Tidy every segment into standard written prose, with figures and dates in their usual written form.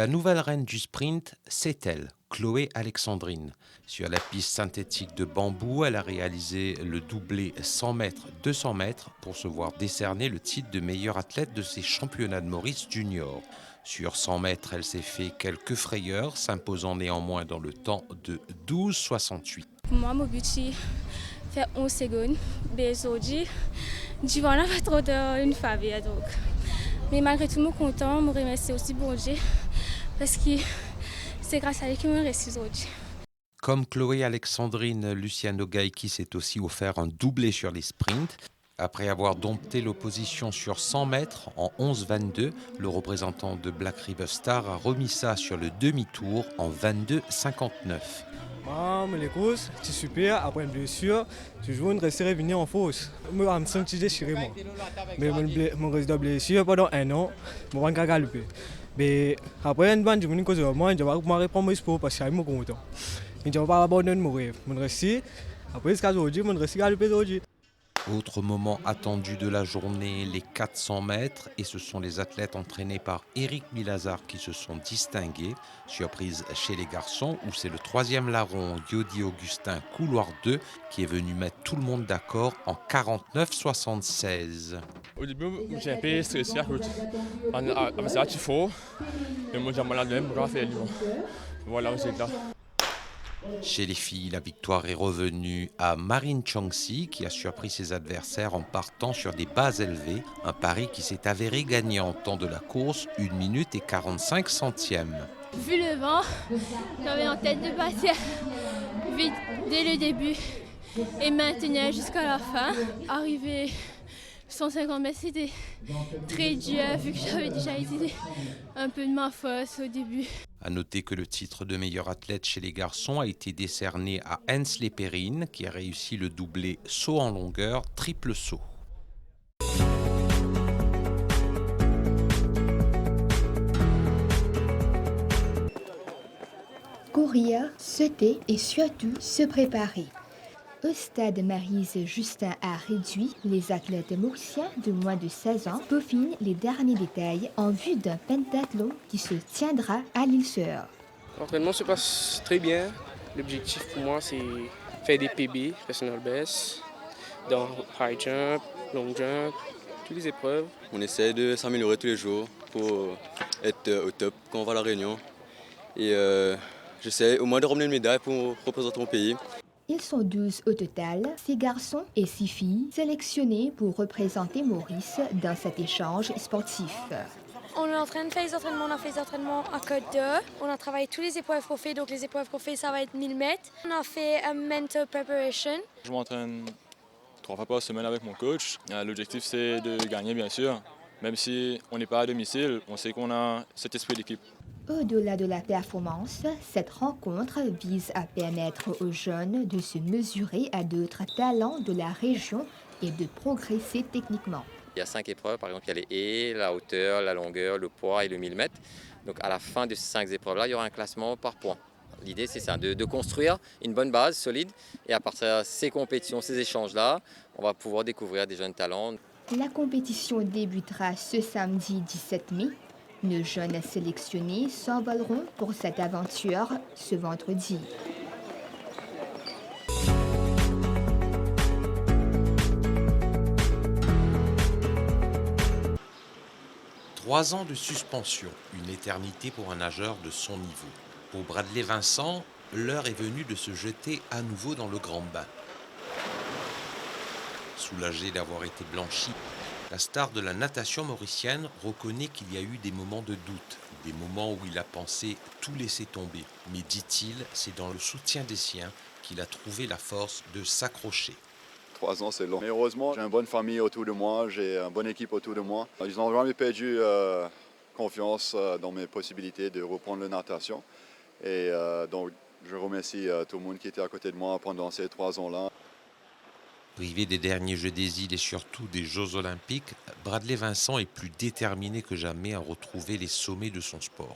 La nouvelle reine du sprint, c'est elle, Chloé Alexandrine. Sur la piste synthétique de bambou, elle a réalisé le doublé 100 mètres, 200 mètres pour se voir décerner le titre de meilleure athlète de ces championnats de Maurice junior. Sur 100 mètres, elle s'est fait quelques frayeurs, s'imposant néanmoins dans le temps de 12,68. Pour moi, mon but c'est faire 11 secondes. Mais aujourd'hui, je vois pas trop d'une faveur. Donc. Mais malgré tout, je suis content. Je remercie aussi bon Dieu parce que c'est grâce à lui que je reste aujourd'hui. Comme Chloé Alexandrine, Luciano Gaïki s'est aussi offert un doublé sur les sprints. Après avoir dompté l'opposition sur 100 mètres en 11,22, le représentant de Black River Star a remis ça sur le demi-tour en 22,59. Mais les courses, c'est super. Après une blessure, toujours une rester revenir en force. Je me sens déchiré, moi. Mais mon reste de blessure pendant un an, je ne vais pas galoper. Mais après une bande, je me dis que moi, je vais reprendre mon sport parce que je suis content. Je ne vais pas abandonner mon rêve. Mon reste, après ce cas aujourd'hui, mon reste galoper aujourd'hui. Autre moment attendu de la journée, les 400 mètres, et ce sont les athlètes entraînés par Éric Milazar qui se sont distingués. Surprise chez les garçons, où c'est le troisième larron, Yodi Augustin, couloir 2, qui est venu mettre tout le monde d'accord en 49,76. Au début, j'ai un peu stressé à cause c'est assez fort, mais moi j'ai mal à l'aime pour faire le livre. Voilà, c'est là. Chez les filles, la victoire est revenue à Marine Chongsi qui a surpris ses adversaires en partant sur des bases élevées. Un pari qui s'est avéré gagnant temps de la course, 1 minute et 45 centièmes. Vu le vent, j'avais en tête de partir vite dès le début et maintenir jusqu'à la fin. Arrivé 150 mètres, c'était très dur vu que j'avais déjà utilisé un peu de ma force au début. À noter que le titre de meilleur athlète chez les garçons a été décerné à Hensley Perrine qui a réussi le doublé saut en longueur, triple saut. Courir, sauter et surtout se préparer. Au stade Maryse Justin a réduit, les athlètes mauriciens de moins de 16 ans peaufinent les derniers détails en vue d'un pentathlon qui se tiendra à l'île Sœur. L'entraînement se passe très bien. L'objectif pour moi, c'est faire des PB, personal best, dans high jump, long jump, toutes les épreuves. On essaie de s'améliorer tous les jours pour être au top quand on va à la Réunion. Et j'essaie au moins de ramener une médaille pour représenter mon pays. Ils sont 12 au total, 6 garçons et 6 filles sélectionnés pour représenter Maurice dans cet échange sportif. On est en train de faire les entraînements, on a fait les entraînements à Côte d'Or. On a travaillé tous les épreuves qu'on fait, donc les épreuves qu'on fait, ça va être 1000 mètres. On a fait un mental preparation. Je m'entraîne 3 fois par semaine avec mon coach. L'objectif c'est de gagner bien sûr. Même si on n'est pas à domicile, on sait qu'on a cet esprit d'équipe. Au-delà de la performance, cette rencontre vise à permettre aux jeunes de se mesurer à d'autres talents de la région et de progresser techniquement. Il y a 5 épreuves, par exemple il y a les haies, la hauteur, la longueur, le poids et le 1000 mètres. Donc à la fin de ces 5 épreuves-là, il y aura un classement par points. L'idée c'est ça, de construire une bonne base solide et à partir de ces compétitions, ces échanges-là, on va pouvoir découvrir des jeunes talents. La compétition débutera ce samedi 17 mai. Nos jeunes sélectionnés s'envoleront pour cette aventure ce vendredi. Trois ans de suspension, une éternité pour un nageur de son niveau. Pour Bradley Vincent, l'heure est venue de se jeter à nouveau dans le grand bain. Soulagé d'avoir été blanchi, la star de la natation mauricienne reconnaît qu'il y a eu des moments de doute, des moments où il a pensé tout laisser tomber. Mais dit-il, c'est dans le soutien des siens qu'il a trouvé la force de s'accrocher. 3 ans, c'est long. Mais heureusement, j'ai une bonne famille autour de moi, j'ai une bonne équipe autour de moi. Ils n'ont jamais perdu confiance dans mes possibilités de reprendre la natation. Et donc, je remercie tout le monde qui était à côté de moi pendant ces 3 ans-là. Privé des derniers Jeux des îles et surtout des Jeux olympiques, Bradley Vincent est plus déterminé que jamais à retrouver les sommets de son sport.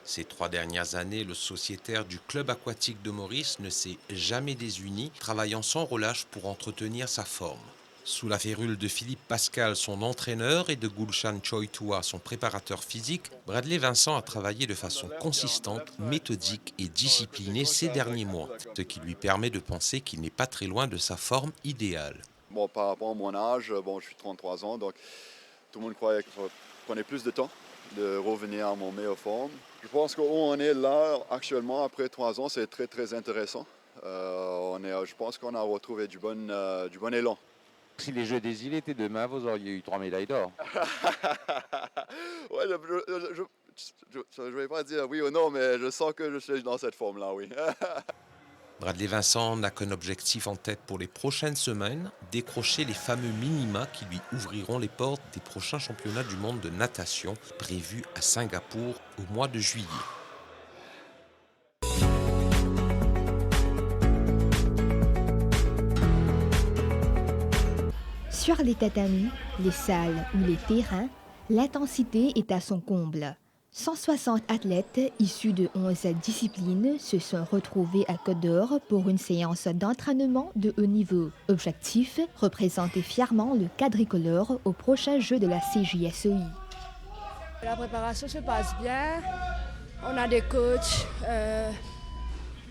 Ces 3 dernières années, le sociétaire du club aquatique de Maurice ne s'est jamais désuni, travaillant sans relâche pour entretenir sa forme. Sous la férule de Philippe Pascal, son entraîneur, et de Gulshan Choitua, son préparateur physique, Bradley Vincent a travaillé de façon consistante, méthodique et disciplinée ces derniers mois, ce qui lui permet de penser qu'il n'est pas très loin de sa forme idéale. Bon, par rapport à mon âge, je suis 33 ans, donc tout le monde croyait qu'il prenait plus de temps de revenir à mon meilleure forme. Je pense qu'où on est là actuellement, après 3 ans, c'est très très intéressant. Je pense qu'on a retrouvé du bon élan. Si les Jeux des îles étaient demain, vous auriez eu 3 médailles d'or. Ouais, je ne vais pas dire oui ou non, mais je sens que je suis dans cette forme-là, oui. Bradley Vincent n'a qu'un objectif en tête pour les prochaines semaines, décrocher les fameux minima qui lui ouvriront les portes des prochains championnats du monde de natation prévus à Singapour au mois de juillet. Sur les tatamis, les salles ou les terrains, l'intensité est à son comble. 160 athlètes issus de 11 disciplines se sont retrouvés à Côte d'Or pour une séance d'entraînement de haut niveau. Objectif, représenter fièrement le quadricolore aux prochains Jeux de la CJSEI. La préparation se passe bien. On a des coachs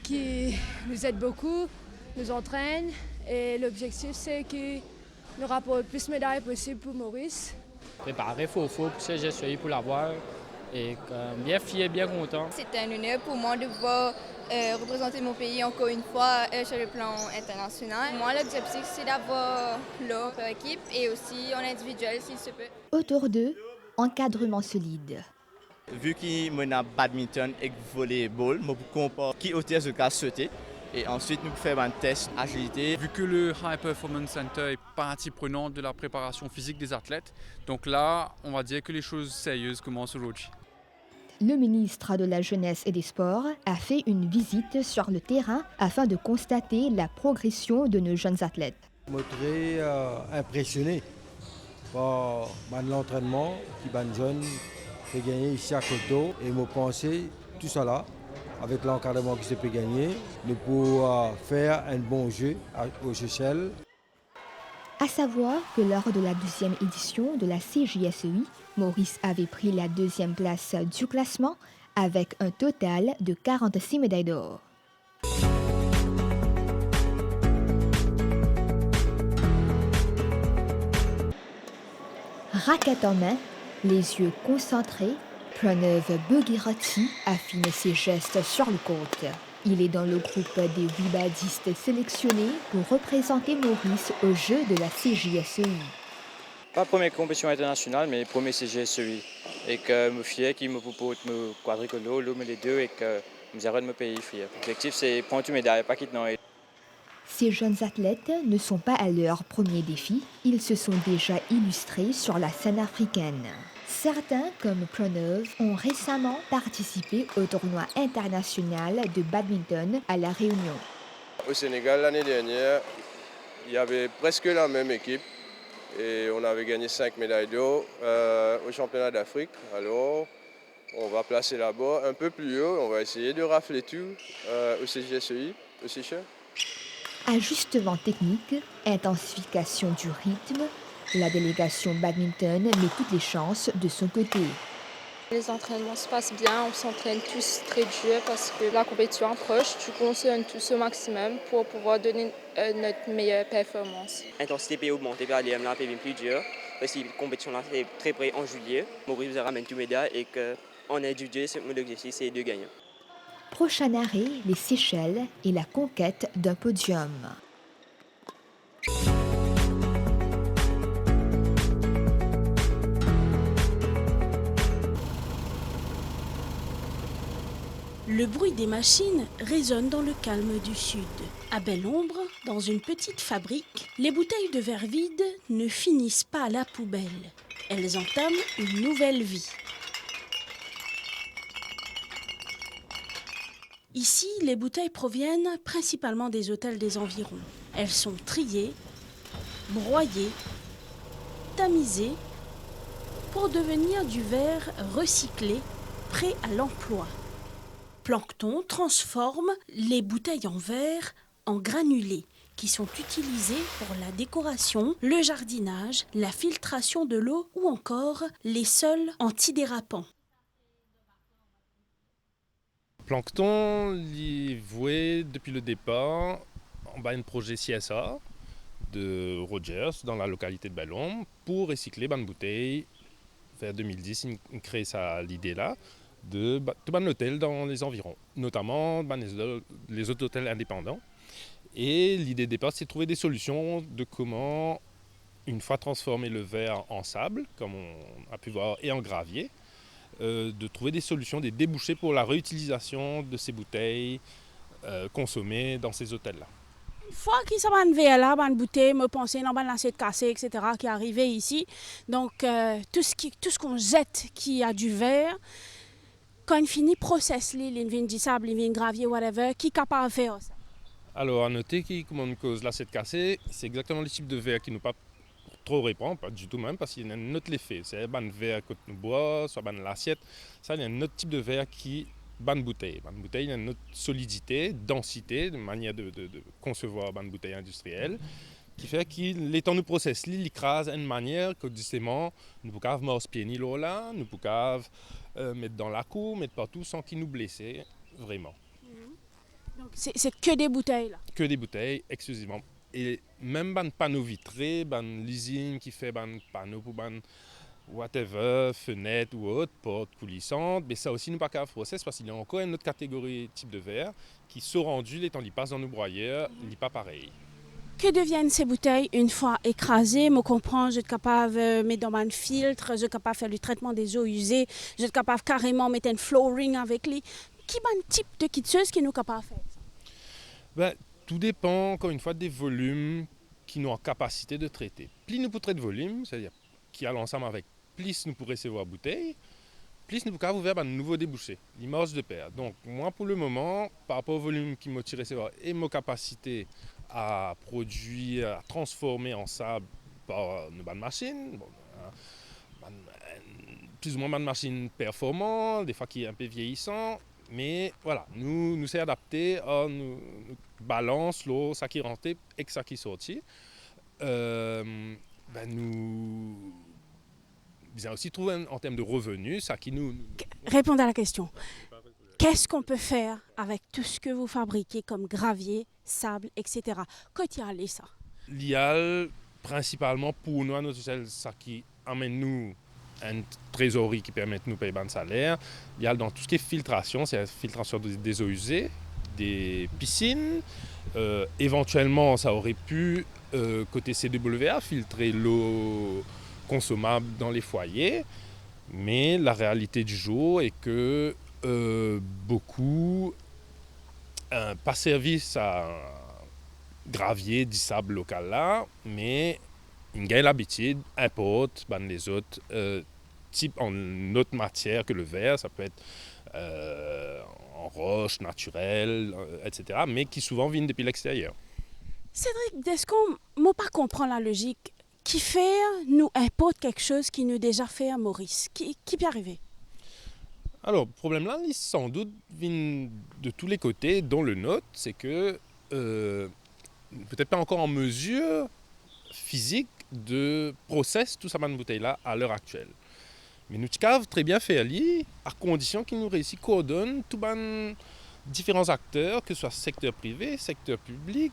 qui nous aident beaucoup, nous entraînent. Et l'objectif, c'est qu'il nous rapporte le plus de médailles possible pour Maurice. Préparer, il faut pour CJSEI pour l'avoir. Et bien fier, bien content. C'est un honneur pour moi de pouvoir représenter mon pays encore une fois sur le plan international. Moi, l'objectif, c'est d'avoir l'or par équipe et aussi en individuel, s'il se peut. Autour d'eux, encadrement solide. Vu qu'il y a badminton et volleyball, je comprends qui au ce cas sauter. Et ensuite, nous faisons un test agilité. Vu que le High Performance Center est partie prenante de la préparation physique des athlètes, donc là, on va dire que les choses sérieuses commencent aujourd'hui. Le ministre de la Jeunesse et des Sports a fait une visite sur le terrain afin de constater la progression de nos jeunes athlètes. Je suis très impressionné par l'entraînement qui est jeune, fait gagner ici à Côte d'Or. Et je pense tout ça là, avec l'encadrement qui se peut gagner, nous pouvons faire un bon jeu aux Seychelles. À savoir que lors de la 12e édition de la CJSEI, Maurice avait pris la 2e place du classement avec un total de 46 médailles d'or. Raquette en main, les yeux concentrés, Pranav Bhagirathi affine ses gestes sur le court. Il est dans le groupe des 8 badistes sélectionnés pour représenter Maurice aux Jeux de la CJSEI. Pas première compétition internationale, mais premier CJSEI. Et que je suis fier qu'il me propose me quadricolore, l'homme et les deux, et que je arrête de me payer fier. L'objectif, c'est prendre une médaille, pas quitter non. Ces jeunes athlètes ne sont pas à leur premier défi. Ils se sont déjà illustrés sur la scène africaine. Certains, comme Pranav, ont récemment participé au tournoi international de badminton à La Réunion. Au Sénégal, l'année dernière, il y avait presque la même équipe et on avait gagné 5 médailles d'or au championnat d'Afrique. Alors, on va placer là-bas un peu plus haut, on va essayer de rafler tout au CJSEI, au Seychelles. Ajustement technique, intensification du rythme, la délégation badminton met toutes les chances de son côté. Les entraînements se passent bien, on s'entraîne tous très dur parce que la compétition approche. Du coup, on se donne tous au maximum pour pouvoir donner notre meilleure performance. L'intensité peut augmenter, peut aller là, peut bien plus dur. Parce que la compétition là, c'est très près en juillet. Maurice vous ramène tout médaille et qu'en individuel, mon objectif, c'est de gagner. Prochain arrêt, les Seychelles et la conquête d'un podium. Le bruit des machines résonne dans le calme du sud. À belle ombre, dans une petite fabrique, les bouteilles de verre vides ne finissent pas à la poubelle. Elles entament une nouvelle vie. Ici, les bouteilles proviennent principalement des hôtels des environs. Elles sont triées, broyées, tamisées pour devenir du verre recyclé, prêt à l'emploi. Plancton transforme les bouteilles en verre en granulés qui sont utilisés pour la décoration, le jardinage, la filtration de l'eau ou encore les sols antidérapants. Plancton, il voué depuis le départ en bas un projet CSA de Rogers dans la localité de Bellon pour recycler une bouteille. Vers 2010, il crée l'idée là de ban hôtel dans les environs, notamment les autres hôtels indépendants. Et l'idée de départ, c'est de trouver des solutions de comment, une fois transformé le verre en sable, comme on a pu voir, et en gravier, de trouver des solutions, des débouchés pour la réutilisation de ces bouteilles consommées dans ces hôtels-là. Une fois qu'ils sont en verre là, une bouteille, me penser dans une assiette cassée, etc., qui est arrivé ici. Donc tout ce qu'on jette qui a du verre, quand il finit process, il vient du sable, il vient gravier, whatever, qui est capable de faire ça? Alors à noter que comme on cause l'assiette cassée, c'est exactement le type de verre qui nous pas trop répond, pas du tout même, parce qu'il y a un autre effet. C'est un verre que nous bois, soit l'assiette. Ça, il y a un autre type de verre qui une bouteille. Une bouteille, il y a une autre solidité, densité, de manière de concevoir une bouteille industrielle, qui fait que les temps nous process, il écrase d'une manière que justement, nous pouvons morcer ni l'eau là, nous pouvons mettre dans la cour, mettre partout sans qu'il nous blesse, vraiment. Donc c'est que des bouteilles là? Que des bouteilles, exclusivement. Et même un panneau vitré, un leasing qui fait un panneau pour whatever, fenêtre ou autre, porte coulissante, mais ça aussi nous pas qu'à process parce qu'il y a encore une autre catégorie type de verre qui sont rendus les temps qu'ils passent dans nos broyeurs, il n'est pas pareil. Que deviennent ces bouteilles une fois écrasées? Je comprends, je suis capable de mettre dans un filtre, je suis capable de faire le traitement des eaux usées, je suis capable carrément de mettre un flooring avec lui. Qui est un type de quitteuse qui nous capable de faire ça? Tout dépend, encore une fois, des volumes qui nous ont en capacité de traiter. Plus nous pouvons traiter de volume, c'est-à-dire qui a l'ensemble avec plus nous pourrons recevoir bouteille, plus nous pouvons ouvrir un nouveau débouché, l'image de paire. Donc moi pour le moment, par rapport au volume qui m'a tiré recevoir et ma capacité à produire, à transformer en sable par une bonne machine, plus ou moins une machine performante, des fois qui est un peu vieillissant, mais voilà, nous sommes adaptés à nous balance l'eau, ça qui rentre et ça qui sortit. Nous avons aussi trouvé en termes de revenus, ça qui nous... Répondez à la question. Qu'est-ce qu'on peut faire avec tout ce que vous fabriquez comme gravier, sable, etc. Qu'est-ce qu'il y a ça? L'IAL, principalement pour nous, à notre échelle, ça qui amène nous une trésorerie qui permet de nous payer un salaire. L'IAL dans tout ce qui est filtration, c'est la filtration des eaux usées, des piscines. Éventuellement, ça aurait pu, côté CWA, filtrer l'eau consommable dans les foyers. Mais la réalité du jour est que beaucoup pas service à gravier du sable local là, mais ils gagnent l'habitude, importent les autres types en autre matière que le verre, ça peut être en roche naturelle, etc., mais qui souvent viennent depuis l'extérieur. Cédric, est-ce qu'on ne pas comprend la logique? Qui fait nous importe quelque chose qui nous déjà fait à Maurice? Qui peut arriver? Alors, le problème là, il sans doute vient de tous les côtés, dont le nôtre, c'est que peut-être pas encore en mesure physique de process tout ça dans bouteille là à l'heure actuelle. Mais nous avons très bien fait ali à condition qu'ils nous réussissent coordonnent tous les différents acteurs, que ce soit secteur privé, secteur public,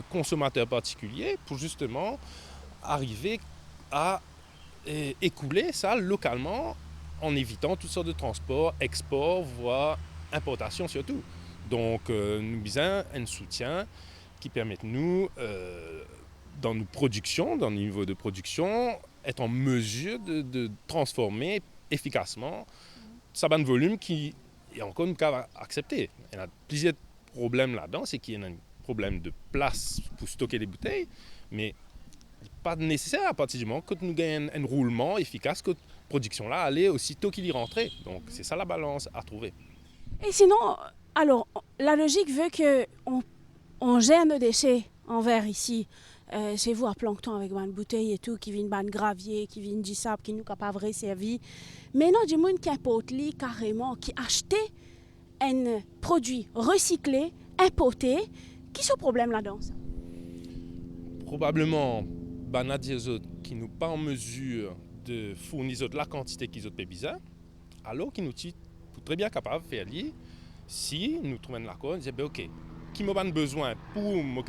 consommateurs particuliers, pour justement arriver à écouler ça localement en évitant toutes sortes de transports, export, voire importation surtout. Donc nous avons un soutien qui permet nous, dans nos productions, dans nos niveaux de production, être en mesure de transformer efficacement ça ban volume qui est encore une cas accepté. Il y a plusieurs problèmes là-dedans, c'est qu'il y a un problème de place pour stocker les bouteilles, mais pas nécessaire à partir du moment que nous gagnons un roulement efficace, que la production là allait aussitôt qu'il y rentrait. Donc c'est ça la balance à trouver. Et sinon, alors la logique veut qu'on gère nos déchets en verre ici. Chez vous à Plancton avec une bouteille et tout, qui vient de gravier, qui vient du sable, qui nous capable de servir. Mais non, du monde qui importe carrément, qui achète un produit recyclé, importé, qui est ce problème là-dedans? probablement ben, des autres qui nous pas en mesure de fournir la quantité qu'ils ont besoin, alors qu'ils nous sont très bien capables de faire lire. Si nous trouvons l'accord, on dit ben, ok, qui m'a besoin pour me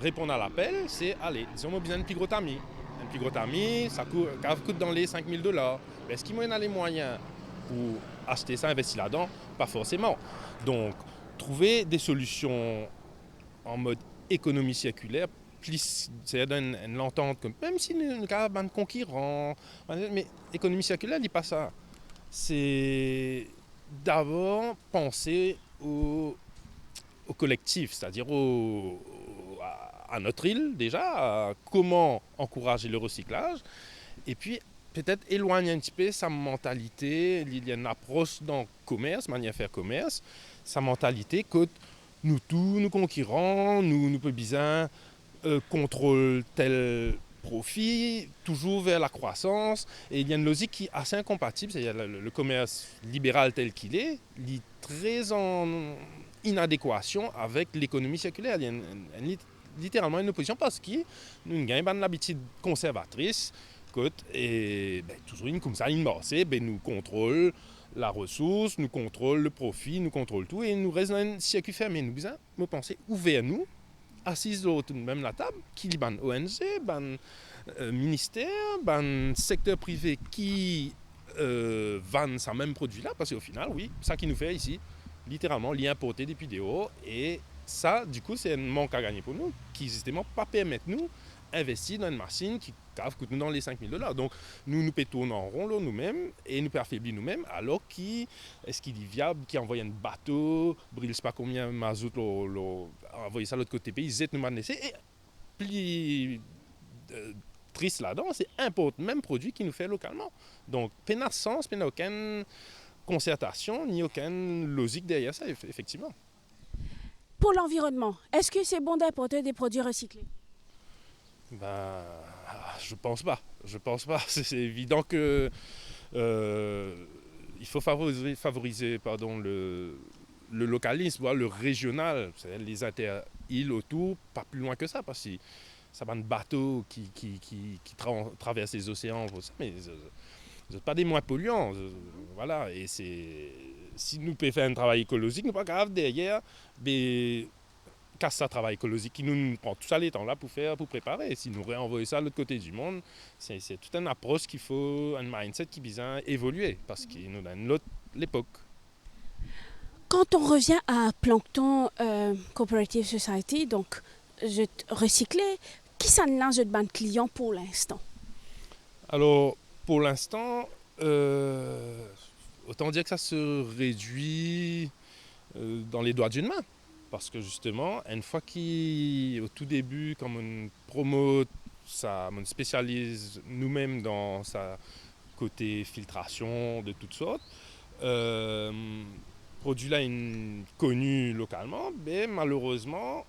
répondre à l'appel, c'est allez, disons besoin d'un plus gros tamis. Un plus gros tamis, ça coûte dans les $5,000. Est-ce qu'il y a les moyens pour acheter ça, investir là-dedans? Pas forcément. Donc, trouver des solutions en mode économie circulaire, c'est-à-dire une entente, même si nous avons un concurrent, mais économie circulaire ne dit pas ça. C'est d'abord penser au collectif, c'est-à-dire à notre île déjà, à comment encourager le recyclage, et puis peut-être éloigner un petit peu sa mentalité. Il y a une approche dans le commerce, manière de faire commerce, sa mentalité que nous tous, nos concurrents, nous peut bien contrôler tel profit, toujours vers la croissance. Et il y a une logique qui est assez incompatible, c'est-à-dire le commerce libéral tel qu'il est très en inadéquation avec l'économie circulaire. Il y a littéralement une opposition parce que nous avons une habitude conservatrice et toujours comme ça, nous contrôle la ressource, nous contrôle le profit, nous contrôle tout et nous restons dans un circuit fermé. Nous devons penser ouvert nous, assis autour de même la table, qui est ban ONG, ban ministère, ban secteur privé qui vendent ça même produit-là, parce qu'au final, oui, ça qui nous fait ici, littéralement, l'y importer depuis dehors. Et ça, du coup, c'est un manque à gagner pour nous, qui justement pas permettent nous investir dans une machine qui coûte nous dans les $5,000. Donc, nous pétons en rond là, nous-mêmes et nous affaiblir nous-mêmes, alors est-ce qu'il est viable qui envoie un bateau, brille pas combien de mazout, envoyer ça de l'autre côté du pays, ils nous laisser. Et plus triste là-dedans, c'est importe même produit qui nous fait localement. Donc, pas de sens, pas aucune concertation, ni aucune logique derrière ça, effectivement. Pour l'environnement, est-ce que c'est bon d'importer des produits recyclés? Je pense pas. C'est évident que il faut favoriser le localisme, le régional, c'est-à-dire les inter-îles autour, pas plus loin que ça, parce que ça va un bateau qui traverse les océans, mais ils n'ont pas des moins polluants. Voilà, et si nous pouvons faire un travail écologique, nous pas grave derrière, mais casse ça travail écologique qui nous prend tout ça les temps là pour préparer. Si nous réenvoyons ça à l'autre côté du monde, c'est toute une approche qu'il faut, un mindset qui vient évoluer parce qu'il nous donne l'autre l'époque. Quand on revient à Plankton Cooperative Society, donc je recycler, qui s'en lance de ban client pour l'instant? Alors pour l'instant, autant dire que ça se réduit dans les doigts d'une main. Parce que justement, une fois qu'au tout début, comme on promote, on spécialise nous-mêmes dans sa côté filtration de toutes sortes, produit-là est connu localement, mais malheureusement,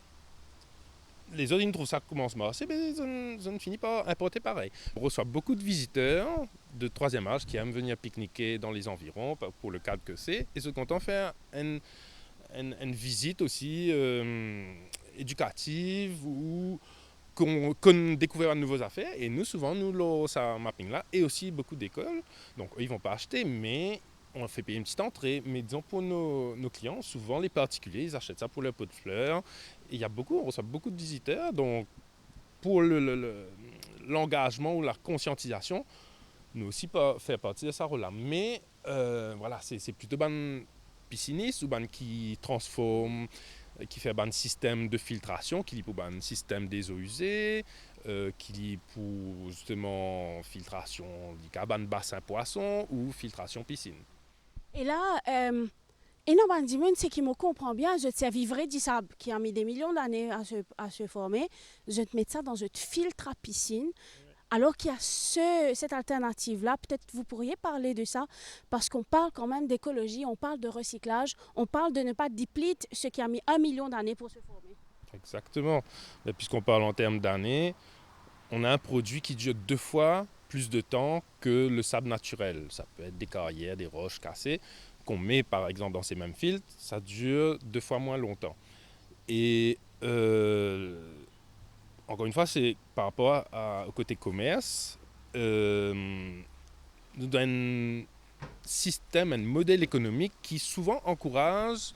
les autres ils trouvent ça commence à marcher, mais ils ont fini par importer pareil. On reçoit beaucoup de visiteurs de troisième âge qui aiment venir pique-niquer dans les environs, pour le cadre que c'est, et sont contents de faire une visite aussi éducative ou qu'on découvre de nouvelles affaires. Et nous, souvent, nous, ça mapping-là, et aussi beaucoup d'écoles. Donc, eux, ils ne vont pas acheter, mais on fait payer une petite entrée. Mais disons, pour nos clients, souvent, les particuliers, ils achètent ça pour leur pot de fleurs. Et on reçoit beaucoup de visiteurs. Donc, pour l'engagement ou la conscientisation, nous aussi, faire partie de ça rôle-là. Mais, voilà, c'est plutôt pisciniste ou qui transforme, qui fait un système de filtration, qui est pour un système des eaux usées, qui est pour justement filtration du bassin poisson ou filtration piscine. Et là, énormément c'est qui me comprend bien, je te vivrai du sable qui a mis des millions d'années à se former, je te mets ça dans un filtre à piscine. Alors qu'il y a cette alternative-là, peut-être vous pourriez parler de ça, parce qu'on parle quand même d'écologie, on parle de recyclage, on parle de ne pas deplete ce qui a mis 1 million d'années pour se former. Exactement. Mais puisqu'on parle en termes d'années, on a un produit qui dure 2 fois plus de temps que le sable naturel. Ça peut être des carrières, des roches cassées, qu'on met par exemple dans ces mêmes filtres, ça dure 2 fois moins longtemps. Et encore une fois, c'est par rapport au côté commerce. Nous avons un système, un modèle économique qui souvent encourage,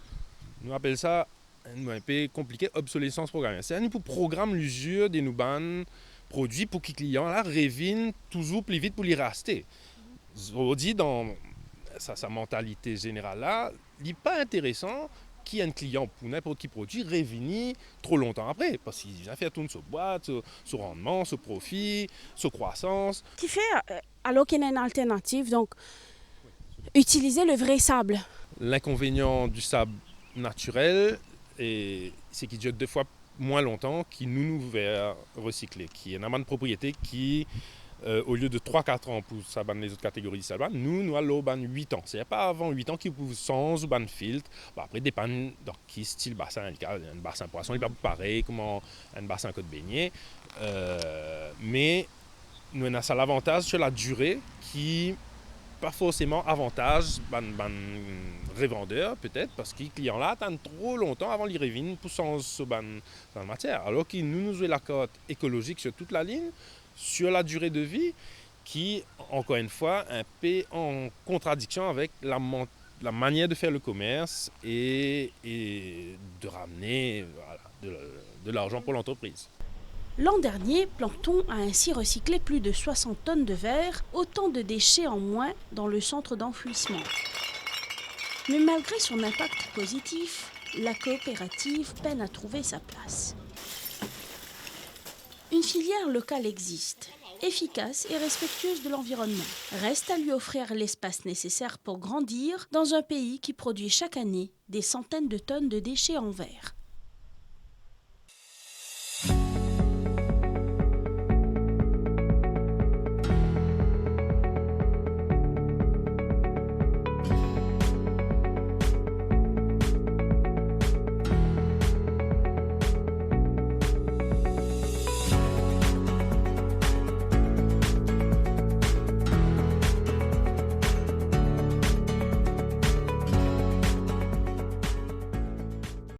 nous appelle ça un peu compliqué, obsolescence programmée. C'est-à-dire pour programme l'usure des nouveaux produits pour que les clients là reviennent toujours plus vite pour les racheter. On dit dans sa mentalité générale là, il n'est pas intéressant qu'un client pour n'importe qui produit revienne trop longtemps après, parce qu'il vient faire tourner sa boîte, son rendement, son profit, sa croissance. Qui fait, alors qu'il y a une alternative, donc utiliser le vrai sable. L'inconvénient du sable naturel, c'est qu'il dure 2 fois moins longtemps qu'il nous verre recyclé, qui est une propriété qui, au lieu de 3-4 ans pour ça, les autres catégories de sable, nous allons 8 ans. C'est pas avant 8 ans qu'il peut sans ou filtre. Bon, après, dépend dans qui style bassin. Un bassin poisson, il n'est pas pareil comme un bassin côte beignet. Mais nous avons ça l'avantage sur la durée qui pas forcément avantage revendeur peut-être parce que les clients là attendent trop longtemps avant les revenir pour sans dans la matière, alors que nous jouons la cote écologique sur toute la ligne sur la durée de vie qui encore une fois un peu en contradiction avec la manière de faire le commerce et de ramener de l'argent pour l'entreprise. L'an dernier, Plancton a ainsi recyclé plus de 60 tonnes de verre, autant de déchets en moins dans le centre d'enfouissement. Mais malgré son impact positif, la coopérative peine à trouver sa place. Une filière locale existe, efficace et respectueuse de l'environnement. Reste à lui offrir l'espace nécessaire pour grandir dans un pays qui produit chaque année des centaines de tonnes de déchets en verre.